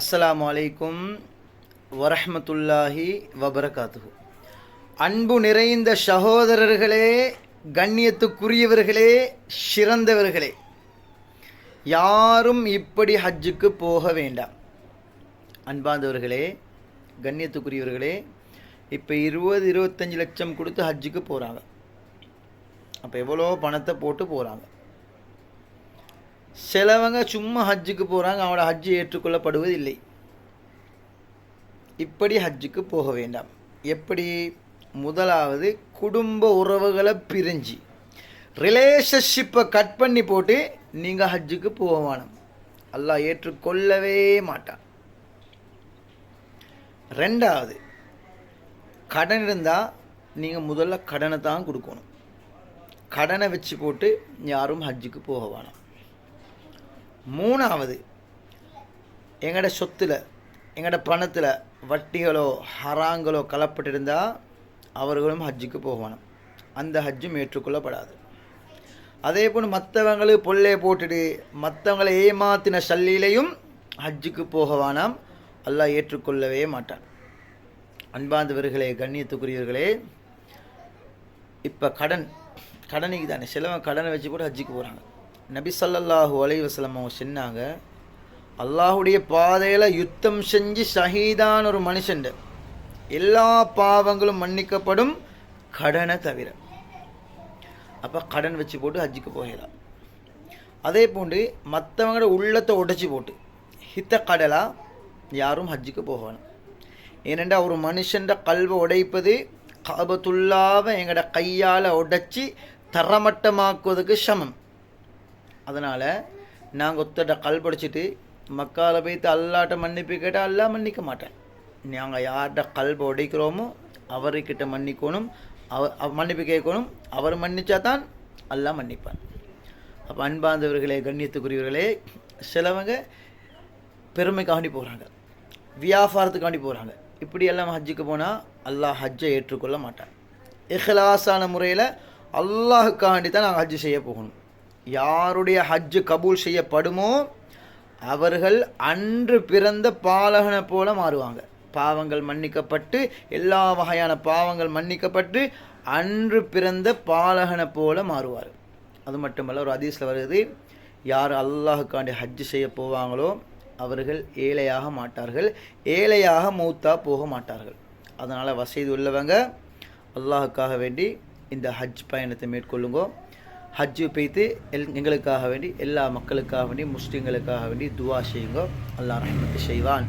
அஸ்ஸலாமு அலைக்கும் வரஹ்மத்துல்லாஹி வபரகாத்துஹு. அன்பு நிறைந்த சகோதரர்களே, கண்ணியத்துக்குரியவர்களே, சிறந்தவர்களே, யாரும் இப்படி ஹஜ்ஜுக்கு போக வேண்டாம். அன்பாந்தவர்களே, கண்ணியத்துக்குரியவர்களே, இப்போ 20-25 லட்சம் கொடுத்து ஹஜ்ஜுக்கு போகிறாங்க. அப்போ எவ்வளோ பணத்தை போட்டு போகிறாங்க. சிலவங்க சும்மா ஹஜ்ஜுக்கு போகிறாங்க, அவனோட ஹஜ்ஜு ஏற்றுக்கொள்ளப்படுவதில்லை. இப்படி ஹஜ்ஜுக்கு போக வேண்டாம். எப்படி? முதலாவது, குடும்ப உறவுகளை பிரிஞ்சு ரிலேஷன்ஷிப்பை கட் பண்ணி போட்டு நீங்கள் ஹஜ்ஜுக்கு போக வேணும். அல்லாஹ் ஏற்றுக்கொள்ளவே மாட்டான். ரெண்டாவது, கடன் இருந்தால் நீங்கள் முதல்ல கடனை தான் கொடுக்கணும். கடனை வச்சு போட்டு யாரும் ஹஜ்ஜுக்கு போக வேணாம். மூணாவது, எங்களோட சொத்தில், எங்களோட பணத்தில் வட்டிகளோ ஹராங்களோ கலப்பட்டு இருந்தால் அவர்களும் ஹஜ்ஜுக்கு போகணும். அந்த ஹஜ்ஜும் ஏற்றுக்கொள்ளப்படாது. அதே போல் மற்றவங்களுக்கு பொல்லையை போட்டுட்டு மற்றவங்களை ஏமாத்தின சல்லிலையும் ஹஜ்ஜுக்கு போக வேணாம். அல்லாஹ் ஏற்றுக்கொள்ளவே மாட்டான். அன்பாந்தவர்களே, கண்ணியத்துக்குரியவர்களே, இப்போ கடனுக்கு தானே சிலவங்க கடனை வச்சு கூட ஹஜ்ஜுக்கு போகிறாங்க. நபி ஸல்லல்லாஹு அலைஹி வஸல்லம் அவங்க சொன்னாங்க, அல்லாஹுடைய பாதையில் யுத்தம் செஞ்சு ஷஹீதான ஒரு மனுஷன் எல்லா பாவங்களும் மன்னிக்கப்படும், கடனை தவிர. அப்போ கடன் வச்சு போட்டு ஹஜ்ஜுக்கு போகலாம். அதே போன்று மற்றவங்களோட உள்ளத்தை உடைச்சி போட்டு ஹித்த கடலாக யாரும் ஹஜ்ஜுக்கு போகணும். ஏனென்றால் ஒரு மனுஷன் கல்வை உடைப்பது காபத்துல்லாவை எங்களோட கையால் உடைச்சி தரமட்டமாக்குவதுக்கு சமம். அதனால் நாங்கள் ஒத்தட கல்படிச்சிட்டு மக்கால போய்த்து அல்லாட்ட மன்னிப்பு கேட்டால் அல்லா மன்னிக்க மாட்டேன். நாங்கள் யார்கிட்ட கல்வை உடைக்கிறோமோ அவர்கிட்ட மன்னிக்கணும், மன்னிப்பு கேட்கணும். அவர் மன்னிச்சா தான் அல்லா மன்னிப்பான். அப்போ அன்பார்ந்தவர்களே, கண்ணியத்துக்குரியவர்களே, சிலவங்க பெருமைக்காண்டி போகிறாங்க, வியாபாரத்துக்காண்டி போகிறாங்க. இப்படி எல்லாம் ஹஜ்ஜுக்கு போனால் அல்லாஹ் ஹஜ்ஜை ஏற்றுக்கொள்ள மாட்டான். இஹ்லாஸான முறையில் அல்லாஹுக்காண்டி தான் நாங்கள் ஹஜ்ஜு செய்ய போகணும். யாருடைய ஹஜ்ஜு கபூல் செய்யப்படுமோ அவர்கள் அன்று பிறந்த பாலகனை போல மாறுவாங்க. பாவங்கள் மன்னிக்கப்பட்டு, எல்லா வகையான பாவங்கள் மன்னிக்கப்பட்டு அன்று பிறந்த பாலகனை போல மாறுவார். அது மட்டுமல்ல, ஒரு ஹதீஸில் வருது, யார் அல்லாஹுக்காண்டி ஹஜ்ஜு செய்ய போவாங்களோ அவர்கள் ஏழையாக மாட்டார்கள், ஏழையாக மௌத்தா போக மாட்டார்கள். அதனால் வசதி உள்ளவங்க அல்லாஹுக்காக வேண்டி இந்த ஹஜ் பயணத்தை மேற்கொள்ளுங்கோ. ஹஜ்ஜு பெய்த்து எங்களுக்காக வேண்டி, எல்லா மக்களுக்காக வேண்டி, முஸ்லீம்களுக்காக வேண்டி துவா செய்யுங்கோ. அல்லாஹ் ரஹ்மத்து செய்வான்.